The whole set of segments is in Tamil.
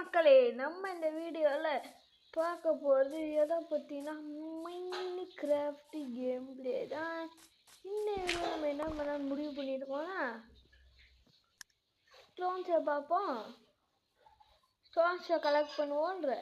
மக்களே, நம்ம இந்த வீடியோவில் பார்க்க போகிறது எதை பற்றினா மைன்கிராஃப்ட் கேம் பிளே தான். இந்த வீடியோ நம்ம என்ன பண்ண முடிவு பண்ணியிருக்கோம்னா, ஸ்டோன்ஸை பார்ப்போம், ஸ்டோன்ஸை கலெக்ட் பண்ணுவோன்ற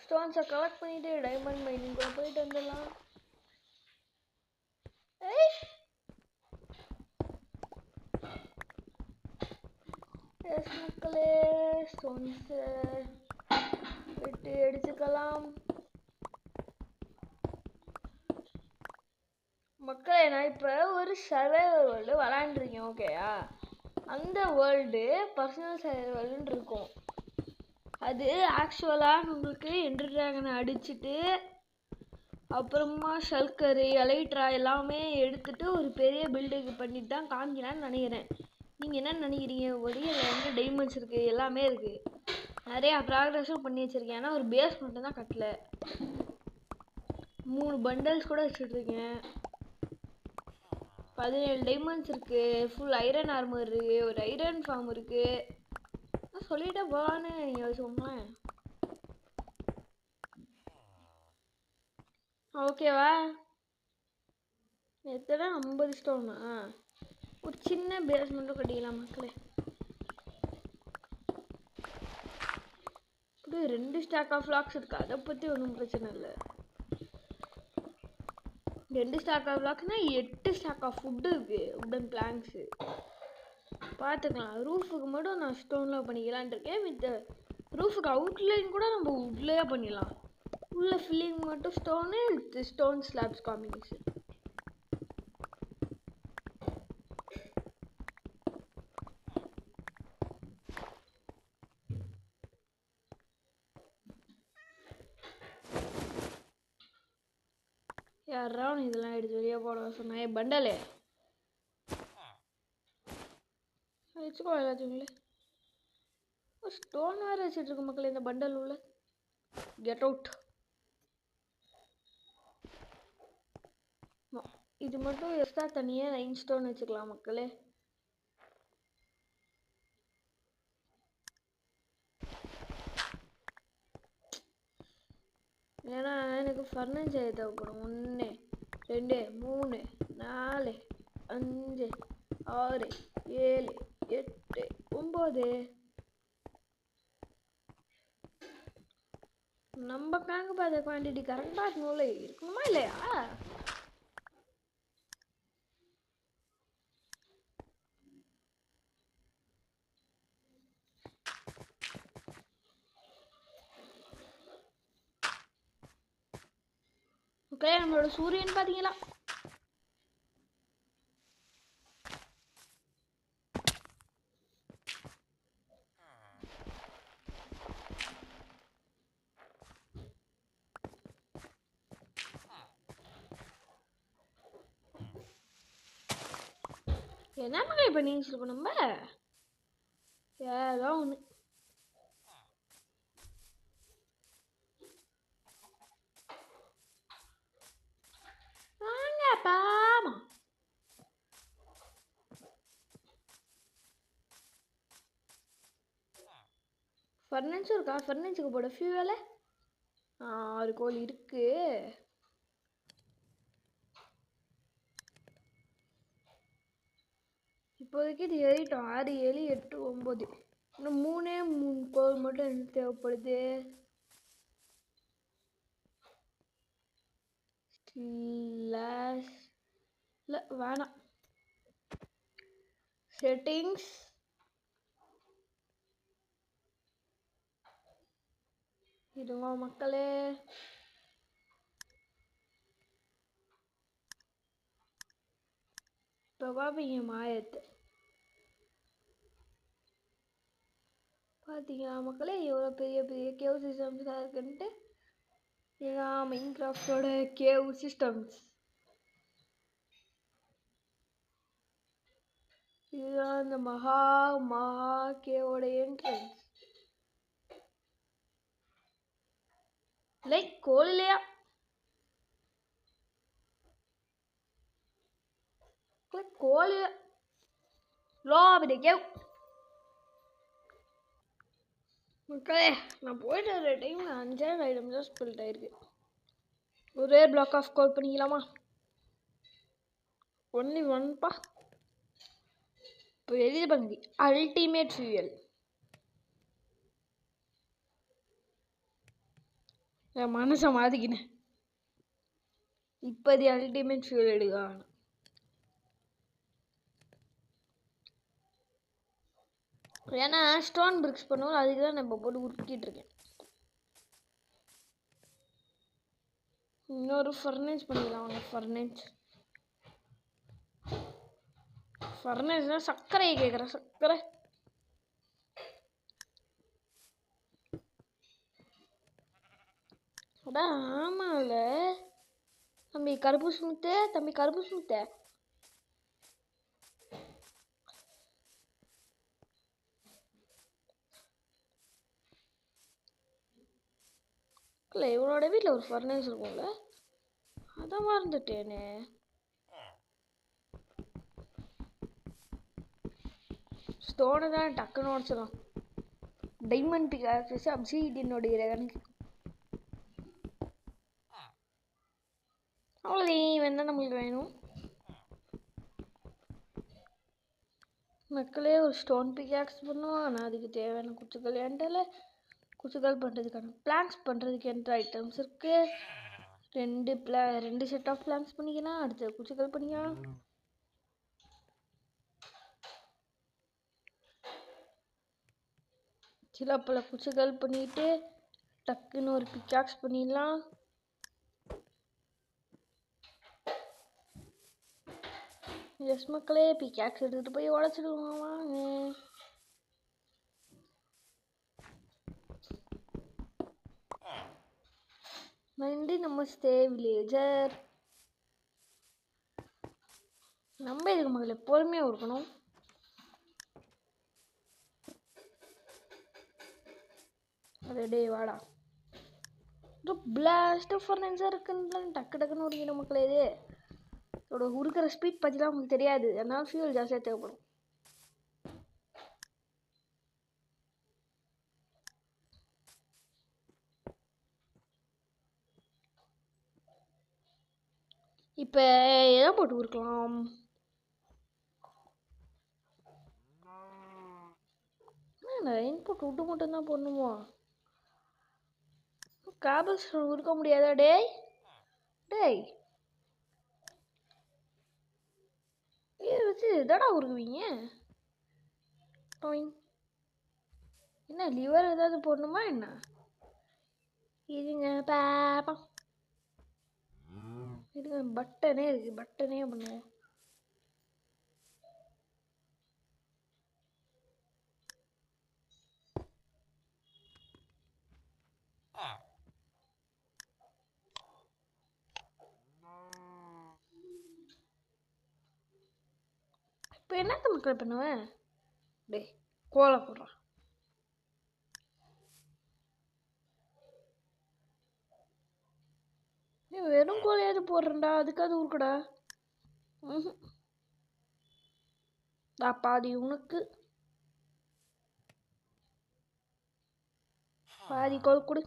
ஸ்டோன்ஸை கலெக்ட் பண்ணிவிட்டு டைமண்ட் மைனிங் கூட போயிட்டு வந்துடலாம். மக்களே, ஸ்டோன்ஸை விட்டு எடுத்துக்கலாம். மக்களே, நான் இப்போ ஒரு சர்வைவல் வேர்ல்டு விளாண்டுருக்கேன். ஓகேயா? அந்த வேர்ல்டு பர்சனல் சர்வைவல்னு இருக்கும். அது ஆக்சுவலாக உங்களுக்கு எண்டர் டிராகனை அடிச்சுட்டு அப்புறமா ஷல்கரு எலைட்ரா எல்லாமே எடுத்துட்டு ஒரு பெரிய பில்டிங் பண்ணிட்டு தான் காமிக்கிறான்னு நினைக்கிறேன். நீங்கள் என்ன நினைக்கிறீங்க? ஒரே எங்கே டைமண்ட்ஸ் இருக்குது, எல்லாமே இருக்குது, நிறையா ப்ராக்ரஸும் பண்ணி வச்சுருக்கேன். ஆனால் ஒரு பேஸ் மட்டும் தான் கட்டல. 3 பண்டல்ஸ் கூட வச்சுட்ருக்கேன். 17 டைமண்ட்ஸ் இருக்குது. ஃபுல் ஐரன் ஆர்மர் இருக்குது. ஒரு ஐரன் ஃபார்ம் இருக்குது. சொல்லிட்டே போகலான்னு நீங்கள் வச்சுக்கோங்களேன். ஓகேவா? எத்தனை 50 ஸ்டோனா? ஒரு சின்ன பேஸ் மட்டும் கட்டிக்கலாம் மக்களே. இப்படி 2 ஸ்டாக் ஆஃப் லாக்ஸ் இருக்குது. அதை பற்றி ஒன்றும் பிரச்சனை இல்லை. 2 ஸ்டாக் ஆஃப் லாக்ஸ்னால் 8 ஸ்டாக் ஆஃப் ஃபுட்டு இருக்குது. உடன் பிளாங்க்ஸு பார்த்துக்கலாம். ரூஃபுக்கு மட்டும் நான் ஸ்டோனில் பண்ணிக்கலான் இருக்கேன். வித் ரூஃபுக்கு அவுட்லைன் கூட நம்ம உட்லேயே பண்ணிடலாம். உள்ள ஃபில்லிங் மட்டும் stone with stone slabs combination. யாராவது இதெல்லாம் எடுத்து வெளியே போட சொன்னேன். பண்டலே வச்சுக்கோ எல்லாத்தையுங்களே. ஸ்டோன் வேறு வச்சுட்டு இருக்கு மக்களே இந்த பண்டல் உள்ள. Get out. இது மட்டும் எக்ஸ்ட்ரா தனியாக 9 ஸ்டோன் வச்சுக்கலாம் மக்களே. ஏன்னா எனக்கு ஃபர்னிச்சர் தேவைப்படும். 1 2 3 4 5 6 7 8 9. நம்ம கணக்கு பார்த்த குவான்டிட்டி கரெக்டாக இருக்கணும்ல, இருக்கணுமா இல்லையா? ஓகே, நம்மளோட சூரியன் பார்த்தீங்களா? என்ன மக்கள் இப்போ நீங்கள் சொல்லுவோம். நம்ம ஏதோ ஒன்று வாங்க பாமா. ஃபர்னிச்சர் இருக்கா? ஃபர்னிச்சருக்கு போட ஃபியூவல 6 கோல் இருக்கு. இப்போதைக்கு இது ஏறிட்டோம். 6 7 8 9. இன்னும் 3 கோல் மட்டும் எனக்கு தேவைப்படுது. இல்லை வேணாம். செட்டிங்ஸ் இதுங்க மக்களே. இப்போ பார்ப்பீங்க மாயத்தை. பார்த்தீங்களா மக்களே எவ்வளோ பெரிய பெரிய கேவ் சிஸ்டம்ஸாக இருக்குன்ட்டு. இதுதான் மைன்கிராஃப்டோட கேவ் சிஸ்டம்ஸ். இதுதான் இந்த மகா கேவோட என்ட்ரன்ஸ். லைக் கோல் இல்லையா? கோல் லோ கேவ். மக்களே நான் போயிட்டு வர டைம் 5 ஐட்டம் தான் ஸ்பில்ட் ஆயிருக்கு. ஒரே பிளாக் ஆஃப் கால் பண்ணிக்கலாமா? ஒன்லி ஒன்பா. இப்போ எழுதி பண்ணி அல்டிமேட் ஃபியூயல். என் மனசை மாற்றிக்கினேன். இப்போது அல்டிமேட் ஃபியூல் எடுக்க. ஏன்னா ஸ்டோன் பிரிக்ஸ் பண்ணுவோம், அதுக்கு தான் நான் இப்போ போட்டு உருக்கிட்டு இருக்கேன். இன்னொரு ஃபர்னேஸ் பண்ணிக்கலாம் வாங்க. ஃபர்னேஸ்னா சர்க்கரையை கேட்குறேன். சர்க்கரை அதான். ஆமாம்ல தம்பி கருப்பு சுமுத்த. இல்லை இவனோட வீட்டில் ஒரு ஃபர்னேஸ் இருக்கும்ல, அதான் மறந்துட்டேனே. ஸ்டோனை தான் டக்குன்னு உடச்சிடும். டைமண்ட் பிகாக்ஸ் அப்சீடியனுடைய கணக்கு அவ்வளோதே. வேணா நம்மளுக்கு வேணும் மக்களே. ஒரு ஸ்டோன் பிகாக்ஸ் பண்ணுவோம். ஆனால் அதுக்கு தேவையான குச்சிகள் என்கிட்ட குச்சிகள் பண்ணுறதுக்கான பிளான்ஸ் பண்ணுறதுக்கு எந்த ஐட்டம்ஸ் இருக்குது. ரெண்டு செட் ஆஃப் பிளான்ஸ் பண்ணிக்கலாம். அடுத்த குச்சிகள் பண்ணிக்கலாம். சில பல குச்சிகள் பண்ணிட்டு டக்குன்னு ஒரு பிக்காக்ஸ் பண்ணிடலாம். எஸ் மக்களே, பிக்காக்ஸ் எடுத்துகிட்டு போய் உடச்சிடுவோம் வாங்க. நன்றி நமஸ்தே வில்லேஜர். நம்ம இதுக்கு முதல்ல பொறுமையாக இருக்கணும். ரெடி வாடா. பிளாஸ்ட் ஃபர்னன்ஸாக இருக்குன்னு டக்குன்னு உருகிடும் மக்களே. இது இதோட உருக்கிற ஸ்பீட் பற்றிலாம் உங்களுக்கு தெரியாது. அதனால் ஃபியூல் ஜாஸ்தியாக தேவைப்படும். இப்போ எதை போட்டு உருக்கலாம்? இன்புட் விட்டு மட்டும்தான் போடணுமா? கேபிள்ஸ் உருக்க முடியாதா? டேய் இதை வச்சு இதடா உருக்குவீங்க? என்ன லிவர் ஏதாவது போடணுமா என்ன? இதுங்க பாப்போம். இதுங்க பட்டனே இருக்கு, பட்டனே பண்ணுவோம். இப்போ என்னத்த மக்கள் பண்ணுவேன்? டேய் கோலை போடுறான். நீ வெறும் கோலையாவது போடுறா, அதுக்காவது ஊருக்கடா. பாதி உனக்கு, பாதி கோல் கொடு.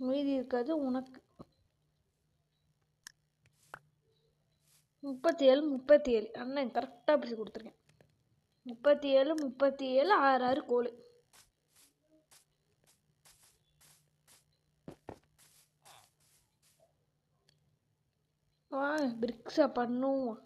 மீதி இருக்காது உனக்கு. 37 அண்ணன் கரெக்டாக பிடிச்சி கொடுத்துருக்கேன். 37 6 கோல். பிரிக்ஸா பண்ணுவோம்.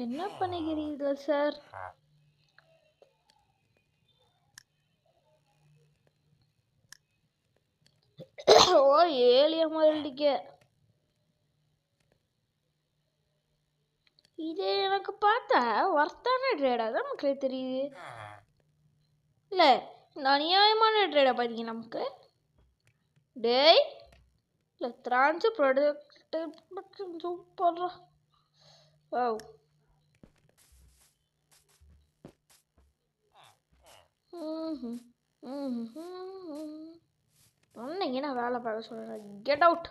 என்ன பண்ணுகிறீர்கள் சார்? ஓ ஏலிய மாதிரிக்க. இது எனக்கு பார்த்தா வர்த்தான ட்ரேடா தான் மக்களே தெரியுது. இல்லை இந்த அநியாயமான ட்ரேடா பார்த்தீங்க நமக்கு. டேய் இல்லை திரான்ஸ் ப்ராடக்ட் சூப்பர்ரா. வாவ். இங்கே நான் வேலை பார்க்க சொல்கிறேன். Get out.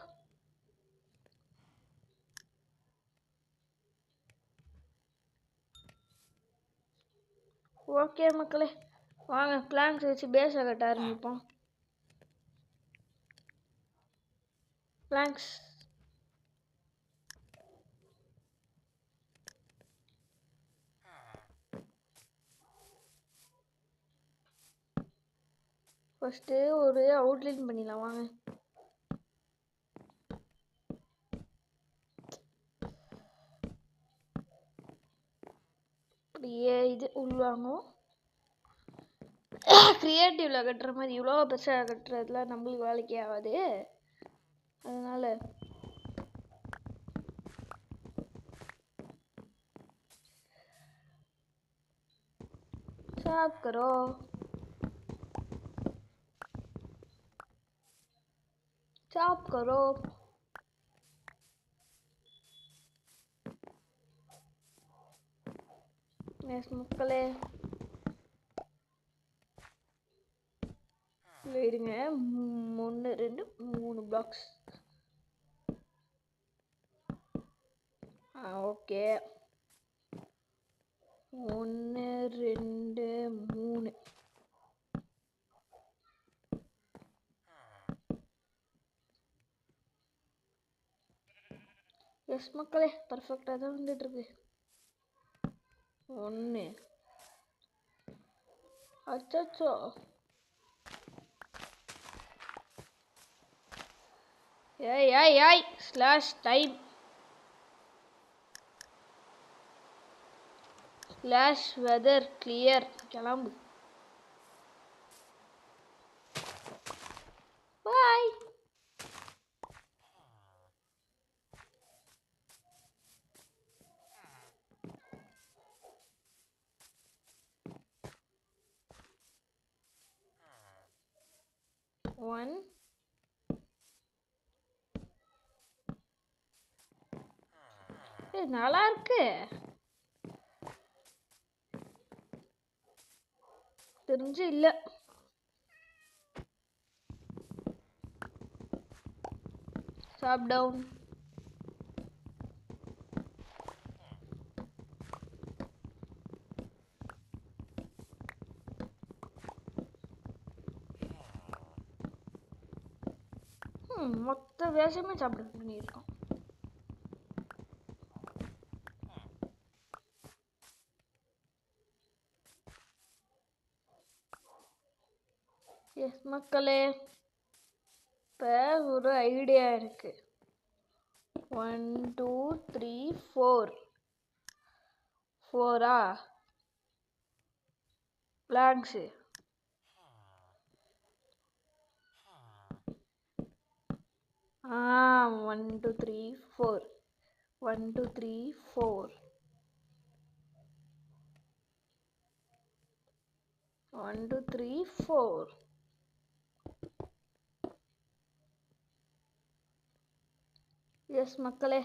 ஓகே மக்களே, வாங்க பிளான்ஸ் வச்சு பேஸை கட்ட ஆரம்பிப்போம். பிளான்ஸ் ஃபஸ்ட்டு ஒரு அவுட்லைன் பண்ணிடலாம் வாங்க. அப்படியே இது உள்வாங்கும். க்ரியேட்டிவில் கட்டுற மாதிரி இவ்வளோ பெருசாக கட்டுறதுல நம்மளுக்கு வேலைக்கு ஆகாது. அதனால் சாப் கரோ. சாப் கரோ. எஸ் மக்களே, இருங்க 1 2 3 பிளாக்ஸ். ஓகே 1 2 3. எஸ் மக்களே, பர்ஃபெக்டாக தான் வந்துட்டுருக்கு. 1 அச்சோ ஏய் slash time slash weather clear. கிளம்பு. பாய். ஒன் நல்லா இருக்கு. தெரிஞ்சு இல்லை. சாப் டவுன். மொத்த வேஷமே சாப்பிட பண்ணியிருக்கோம். எஸ் மக்களே, இப்போ ஒரு ஐடியா இருக்கு. 1 2 3 4 4 பிளாங்க்ஸு. 1 2 3 4 1 2 3 4 1 2 3 4. எஸ் மக்களே,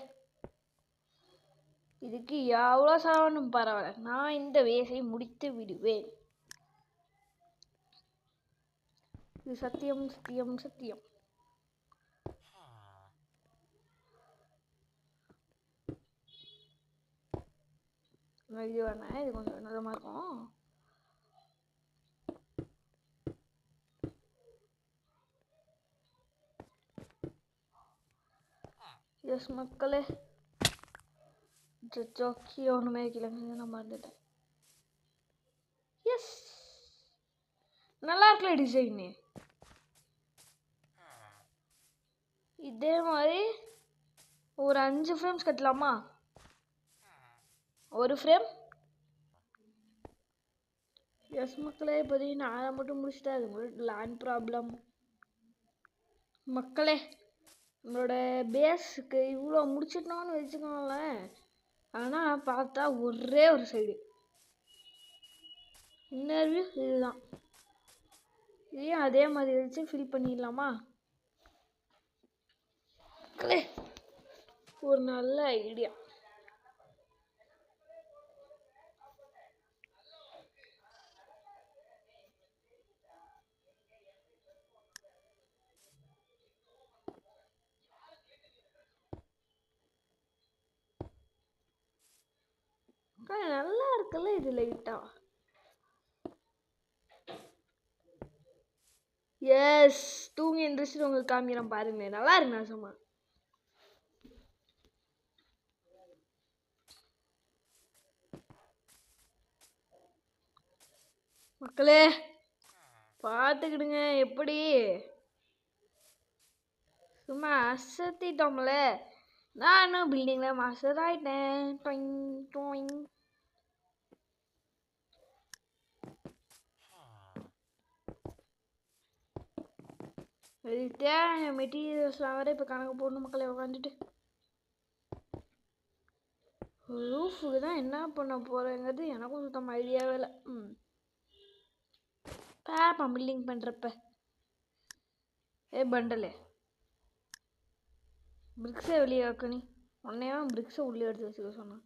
இதுக்கு எவ்வளோ சாவணும் பரவாயில்ல, நான் இந்த வேஸை முடித்து விடுவேன். இது சத்தியம் சத்தியம் சத்தியம். இது வேணா, இது கொஞ்சம் வினோதமாக இருக்கும். எஸ் மக்களே, கீழே ஒன்றுமே வைக்கலங்க, நான் மறந்துட்டேன். எஸ், நல்லா இருக்குல்ல டிசைனு. இதே மாதிரி ஒரு 5 ஃப்ரேம்ஸ் கட்டலாமா? ஒரு ஃப்ரேம். எஸ் மக்களே, இப்போதைக்கு நான் அதை மட்டும் முடிச்சுட்டா அது லேண்ட் ப்ராப்ளம். மக்களே, நம்மளோட பேஸுக்கு இவ்வளோ முடிச்சிட்டோம்னு வச்சுக்கோங்களேன். ஆனால் பார்த்தா ஒரே ஒரு சைடு இன்னர்வியூ இதுதான். இதையும் அதே மாதிரி வச்சு ஃபில் பண்ணிடலாமா? மக்களே, ஒரு நல்ல ஐடியா. நல்லா இருக்குல்ல இது லைட்டா. எஸ், தூங்கி எந்திரிச்சு உங்களுக்கு காமிக்கிறேன் பாருங்க. நல்லா இருக்கு நாசமா. மக்களே பார்த்துக்கிடுங்க எப்படி சும்மா அசத்திட்டோம்ல. நானும் பில்டிங்ல மாஸ்டர் ஆயிட்டேன். Doing doing. தேவையான மெட்டீரியல்ஸ்லாம் வேற இப்போ கணக்கு போடணும் மக்களை உட்காந்துட்டு. ரூஃபுக்கு தான் என்ன பண்ண போகிறேங்கிறது எனக்கும் சுத்தமாக ஐடியாவே இல்லை. பாப்பா பில்டிங் பண்ணுறப்ப பண்டலே பிரிக்ஸை வெளியே வைக்கணி. உன்னையா பிரிக்ஸை உள்ளே எடுத்து வச்சுக்க சொன்னான்.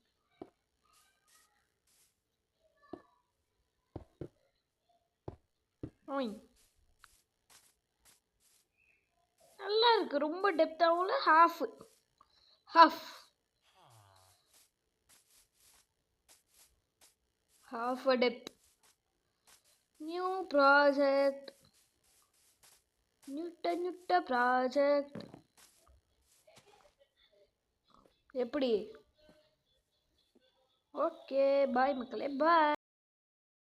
நல்லா இருக்கு. ரொம்ப டெப்த்தாகவும் half half half a depth. New project. New project. எப்படி? ஓகே பாய் மக்களே, பாய்.